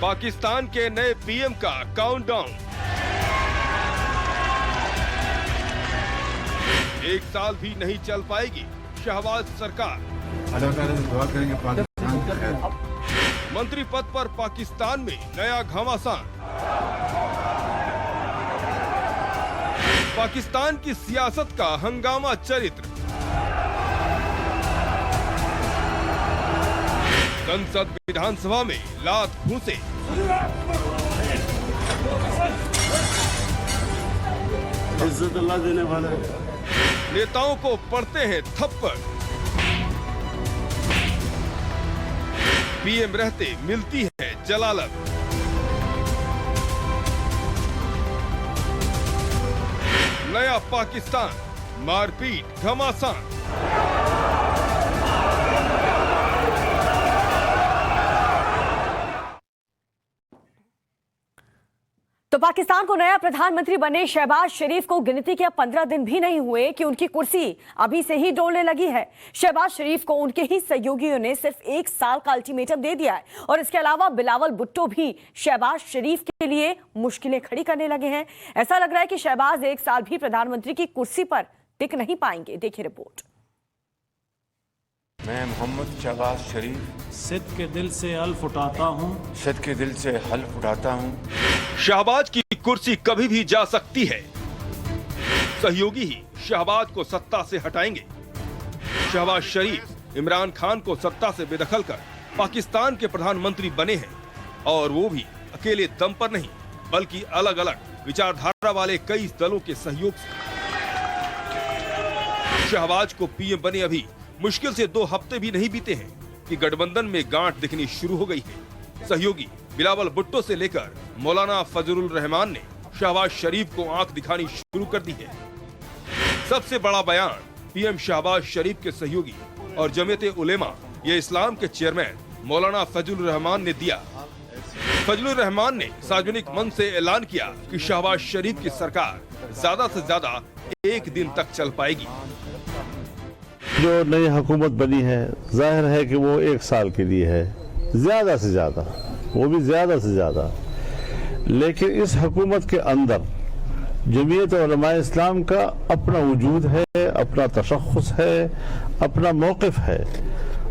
पाकिस्तान के नए पीएम का काउंटडाउन। 1 साल भी नहीं चल पाएगी शहबाज सरकार। दुआ करेंगे पाकिस्तान। मंत्री पद पर पाकिस्तान में नया घमासान। पाकिस्तान की सियासत का हंगामा चरित्र। संसद विधानसभा में लात घूंसे। इज्जत अल्लाह देने वाला है। नेताओं को पड़ते हैं थप्पड़। पीएम रहते मिलती है जलालत। नया पाकिस्तान, मारपीट घमासान। तो पाकिस्तान को नया प्रधानमंत्री बने शहबाज शरीफ को गिनती के अब 15 दिन भी नहीं हुए कि उनकी कुर्सी अभी से ही डोलने लगी है। शहबाज शरीफ को उनके ही सहयोगियों ने सिर्फ 1 साल का अल्टीमेटम दे दिया है और इसके अलावा बिलावल भुट्टो भी शहबाज शरीफ के लिए मुश्किलें खड़ी करने लगे हैं। ऐसा लग रहा है कि शहबाज 1 साल भी प्रधानमंत्री की कुर्सी पर टिक नहीं पाएंगे। देखिए रिपोर्ट। मैं मोहम्मद शहबाज शरीफ सिद्ध के दिल से हल्फ उठाता हूँ। सिद्ध के दिल से हल्फ उठाता हूँ। शहबाज की कुर्सी कभी भी जा सकती है। सहयोगी ही शहबाज को सत्ता से हटाएंगे। शहबाज शरीफ इमरान खान को सत्ता से बेदखल कर पाकिस्तान के प्रधानमंत्री बने हैं और वो भी अकेले दम पर नहीं बल्कि अलग अलग विचारधारा वाले कई दलों के सहयोग से। शहबाज को पीएम बने अभी मुश्किल से 2 हफ्ते भी नहीं बीते हैं कि गठबंधन में गांठ दिखनी शुरू हो गई है। सहयोगी बिलावल भुट्टो से लेकर मौलाना फजलुर रहमान ने शहबाज शरीफ को आंख दिखानी शुरू कर दी है। सबसे बड़ा बयान पीएम शहबाज शरीफ के सहयोगी और जमीयत उलेमा ये इस्लाम के चेयरमैन मौलाना फजलुर रहमान ने दिया। फजलुर रहमान ने सार्वजनिक मंच से ऐलान किया कि शहबाज शरीफ की सरकार ज्यादा से ज्यादा 1 दिन तक चल पाएगी। जो नई हुकूमत बनी है जाहिर है कि वो 1 साल के लिए है, ज्यादा से ज्यादा, वो भी ज्यादा से ज्यादा। लेकिन इस हुकूमत के अंदर जमीयत उलमा इस्लाम का अपना वजूद है, अपना तशख़्ख़ुस है, अपना मौक़िफ़ है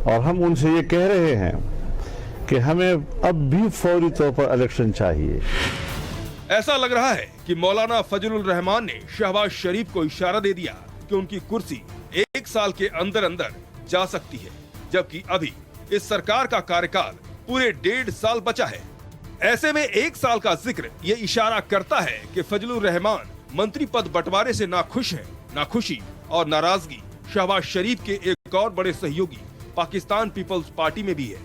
और हम उनसे ये कह रहे हैं कि हमें अब भी फौरी तौर पर इलेक्शन चाहिए। ऐसा लग रहा है कि मौलाना फजलुर रहमान ने शहबाज शरीफ को इशारा दे दिया कि उनकी कुर्सी 1 साल के अंदर अंदर जा सकती है, जबकि अभी इस सरकार का कार्यकाल पूरे 1.5 साल बचा है। ऐसे में 1 साल का जिक्र ये इशारा करता है कि फजलुर रहमान मंत्री पद बंटवारे से नाखुश हैं। नाखुशी और नाराजगी शहबाज शरीफ के एक और बड़े सहयोगी पाकिस्तान पीपल्स पार्टी में भी है।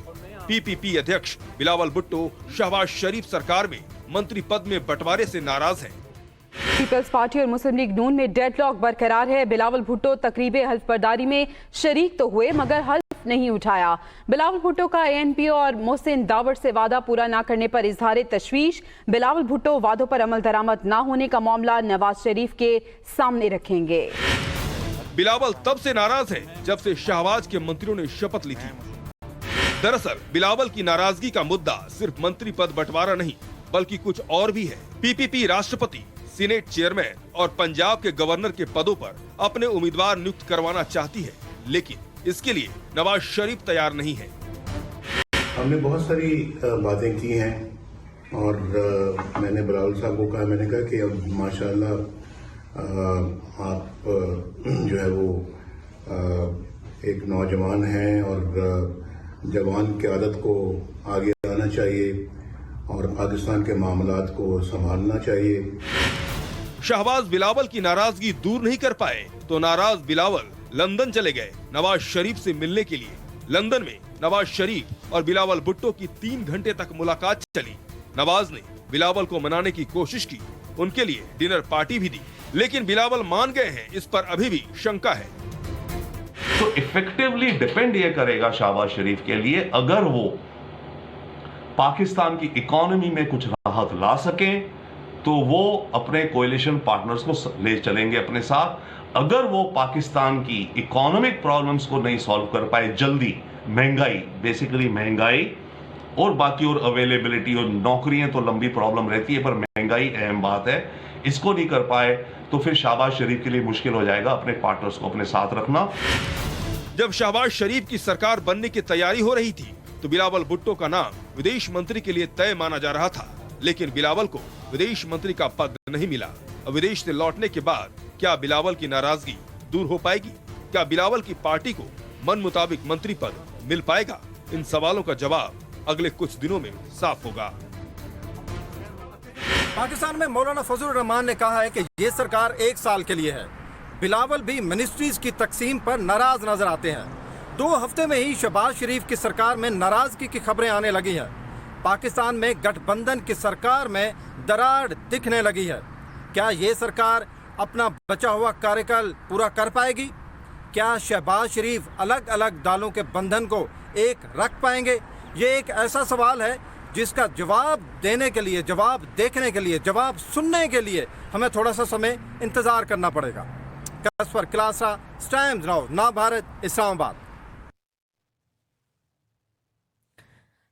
पीपीपी अध्यक्ष बिलावल भुट्टो शहबाज शरीफ सरकार में मंत्री पद में बंटवारे से नाराज हैं। पीपल्स पार्टी और मुस्लिम लीग नून में डेडलॉक बरकरार है। बिलावल भुट्टो तकरीबे हल्फ बर्दारी में शरीक तो हुए मगर हल्फ नहीं उठाया। बिलावल भुट्टो का एएनपी और मोहसिन दावर से वादा पूरा न करने पर इजहार तशवीश। बिलावल भुट्टो वादों पर अमल दरामद न होने का मामला नवाज शरीफ के सामने रखेंगे। बिलावल तब से नाराज हैं जब से शहबाज के मंत्रियों ने शपथ ली थी। दरअसल बिलावल की नाराजगी का मुद्दा सिर्फ मंत्री पद बंटवारा नहीं बल्कि कुछ और भी है। पीपीपी राष्ट्रपति, सीनेट चेयरमैन और पंजाब के गवर्नर के पदों पर अपने उम्मीदवार नियुक्त करवाना चाहती है, लेकिन इसके लिए नवाज शरीफ तैयार नहीं है। हमने बहुत सारी बातें की हैं और मैंने बिलावल साहब को कहा, मैंने कहा कि अब माशाल्लाह आप जो है वो एक नौजवान हैं और जवान की आदत को आगे आना चाहिए और पाकिस्तान के मामलात को संभालना चाहिए। शहबाज बिलावल की नाराजगी दूर नहीं कर पाए तो नाराज बिलावल लंदन चले गए नवाज शरीफ से मिलने के लिए। लंदन में नवाज शरीफ और बिलावल भुट्टो की 3 घंटे तक मुलाकात चली। नवाज ने बिलावल को मनाने की कोशिश की, उनके लिए डिनर पार्टी भी दी, लेकिन बिलावल मान गए हैं, इस पर अभी भी शंका है। तो इफेक्टिवली डिपेंड ये करेगा शहबाज शरीफ के लिए, अगर वो पाकिस्तान की इकोनॉमी में कुछ राहत ला सकें तो वो अपने कोएलिशन पार्टनर्स को ले चलेंगे अपने साथ। अगर वो पाकिस्तान की इकोनॉमिक प्रॉब्लम्स को नहीं सॉल्व कर पाए जल्दी, महंगाई, बेसिकली महंगाई और बाकी और अवेलेबिलिटी और नौकरियां तो लंबी प्रॉब्लम रहती है, पर महंगाई अहम बात है। इसको नहीं कर पाए तो फिर शहबाज शरीफ के लिए मुश्किल हो जाएगा अपने पार्टनर्स को अपने साथ रखना। जब शहबाज शरीफ की सरकार बनने की तैयारी हो रही थी तो बिलावल भुट्टो का नाम विदेश मंत्री के लिए तय माना जा रहा था, लेकिन बिलावल को विदेश मंत्री का पद नहीं मिला। अब विदेश से लौटने के बाद क्या बिलावल की नाराजगी दूर हो पाएगी? क्या बिलावल की पार्टी को मन मुताबिक मंत्री पद मिल पाएगा? इन सवालों का जवाब अगले कुछ दिनों में साफ होगा। पाकिस्तान में मौलाना फजलुर रहमान ने कहा है कि ये सरकार 1 साल के लिए है। बिलावल भी मिनिस्ट्रीज की तकसीम पर नाराज नजर आते हैं। 2 हफ्ते में ही शहबाज शरीफ की सरकार में नाराजगी की खबरें आने लगी हैं। पाकिस्तान में गठबंधन की सरकार में दरार दिखने लगी है। क्या ये सरकार अपना बचा हुआ कार्यकाल पूरा कर पाएगी? क्या शहबाज शरीफ अलग अलग दलों के बंधन को एक रख पाएंगे? ये एक ऐसा सवाल है जिसका जवाब देने के लिए, जवाब देखने के लिए, जवाब सुनने के लिए हमें थोड़ा सा समय इंतजार करना पड़ेगा। कसफर क्लासा, टाइम्स नाउ, नवभारत, इस्लामाबाद।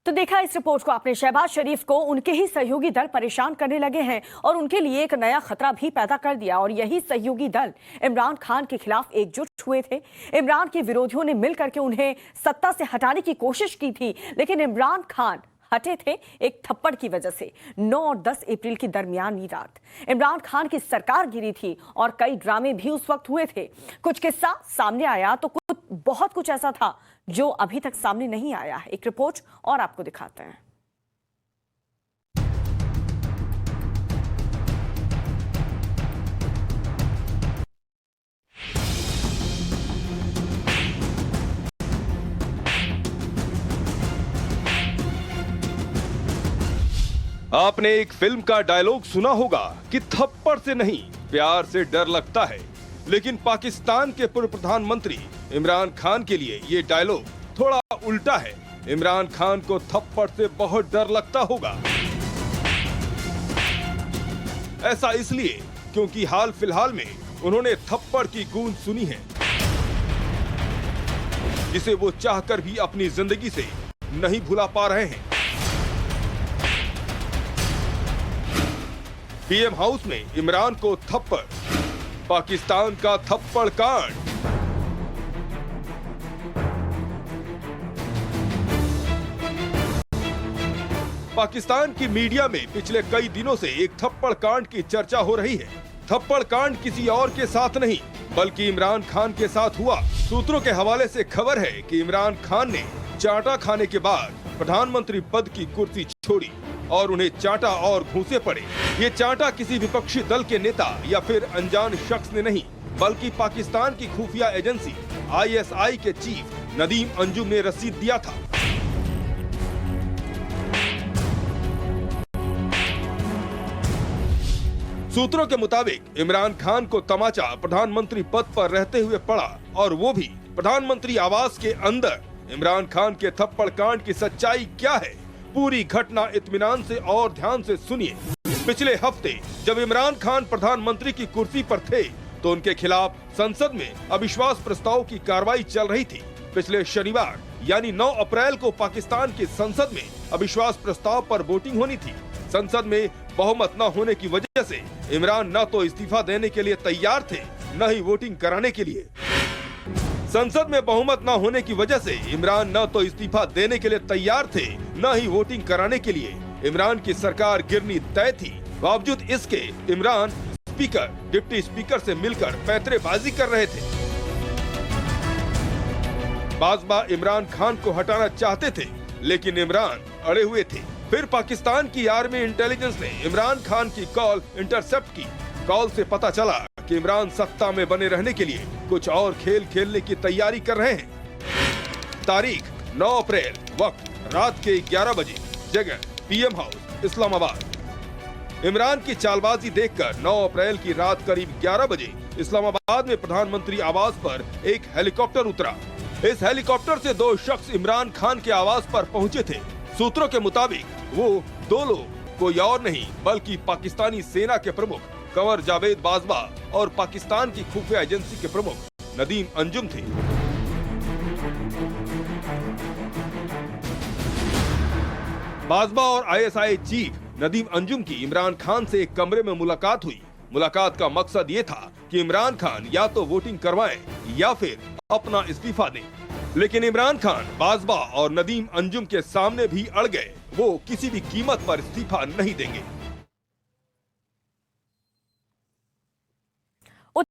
तो देखा इस रिपोर्ट को आपने। शहबाज शरीफ को उनके ही सहयोगी दल परेशान करने लगे हैं और उनके लिए एक नया खतरा भी पैदा कर दिया। और यही सहयोगी दल इमरान खान के खिलाफ एकजुट हुए थे। इमरान के विरोधियों ने मिलकर के उन्हें सत्ता से हटाने की कोशिश की थी, लेकिन इमरान खान हटे थे एक थप्पड़ की वजह से। 9 और 10 अप्रैल की दरमियानी रात इमरान खान की सरकार गिरी थी और कई ड्रामे भी उस वक्त हुए थे। कुछ किस्सा सामने आया तो बहुत कुछ ऐसा था जो अभी तक सामने नहीं आया है। एक रिपोर्ट और आपको दिखाते हैं। आपने एक फिल्म का डायलॉग सुना होगा कि थप्पड़ से नहीं प्यार से डर लगता है, लेकिन पाकिस्तान के पूर्व प्रधानमंत्री इमरान खान के लिए ये डायलॉग थोड़ा उल्टा है। इमरान खान को थप्पड़ से बहुत डर लगता होगा। ऐसा इसलिए क्योंकि हाल फिलहाल में उन्होंने थप्पड़ की गूंज सुनी है, जिसे वो चाहकर भी अपनी जिंदगी से नहीं भुला पा रहे हैं। पीएम हाउस में इमरान को थप्पड़, पाकिस्तान का थप्पड़ कांड। पाकिस्तान की मीडिया में पिछले कई दिनों से एक थप्पड़ कांड की चर्चा हो रही है। थप्पड़ कांड किसी और के साथ नहीं बल्कि इमरान खान के साथ हुआ। सूत्रों के हवाले से खबर है कि इमरान खान ने चाटा खाने के बाद प्रधानमंत्री पद की कुर्सी छोड़ी और उन्हें चाटा और घूंसे पड़े। ये चाटा किसी विपक्षी दल के नेता या फिर अनजान शख्स ने नहीं बल्कि पाकिस्तान की खुफिया एजेंसी ISI के चीफ नदीम अंजुम ने रसीद दिया था। सूत्रों के मुताबिक इमरान खान को तमाचा प्रधानमंत्री पद पर रहते हुए पड़ा और वो भी प्रधानमंत्री आवास के अंदर। इमरान खान के थप्पड़ कांड की सच्चाई क्या है, पूरी घटना इत्मीनान से और ध्यान से सुनिए। पिछले हफ्ते जब इमरान खान प्रधानमंत्री की कुर्सी पर थे तो उनके खिलाफ संसद में अविश्वास प्रस्ताव की कार्रवाई चल रही थी। पिछले शनिवार यानी 9 अप्रैल को पाकिस्तान की संसद में अविश्वास प्रस्ताव पर वोटिंग होनी थी। संसद में बहुमत न होने की वजह से इमरान न तो इस्तीफा देने के लिए तैयार थे न ही वोटिंग कराने के लिए। संसद में बहुमत न होने की वजह से इमरान न तो इस्तीफा देने के लिए तैयार थे न ही वोटिंग कराने के लिए। इमरान की सरकार गिरनी तय थी। बावजूद इसके इमरान स्पीकर, डिप्टी स्पीकर से मिलकर पैंतरेबाजी कर रहे थे। बाजबा इमरान खान को हटाना चाहते थे लेकिन इमरान अड़े हुए थे। फिर पाकिस्तान की आर्मी इंटेलिजेंस ने इमरान खान की कॉल इंटरसेप्ट की। कॉल से पता चला कि इमरान सत्ता में बने रहने के लिए कुछ और खेल खेलने की तैयारी कर रहे हैं। तारीख 9 अप्रैल, वक्त रात के 11 बजे, जगह पीएम हाउस, इस्लामाबाद। इमरान की चालबाजी देखकर 9 अप्रैल की रात करीब 11 बजे इस्लामाबाद में प्रधानमंत्री आवास पर एक हेलीकॉप्टर उतरा। इस हेलीकॉप्टर से 2 शख्स इमरान खान के आवास पर पहुंचे थे। सूत्रों के मुताबिक वो 2 लोग कोई और नहीं बल्कि पाकिस्तानी सेना के प्रमुख कंवर जावेद बाजवा और पाकिस्तान की खुफिया एजेंसी के प्रमुख नदीम अंजुम थे। बाजवा और आईएसआई चीफ नदीम अंजुम की इमरान खान से एक कमरे में मुलाकात हुई। मुलाकात का मकसद ये था कि इमरान खान या तो वोटिंग करवाएं या फिर अपना इस्तीफा दें। लेकिन इमरान खान बाजवा और नदीम अंजुम के सामने भी अड़ गए। वो किसी भी कीमत पर इस्तीफा नहीं देंगे।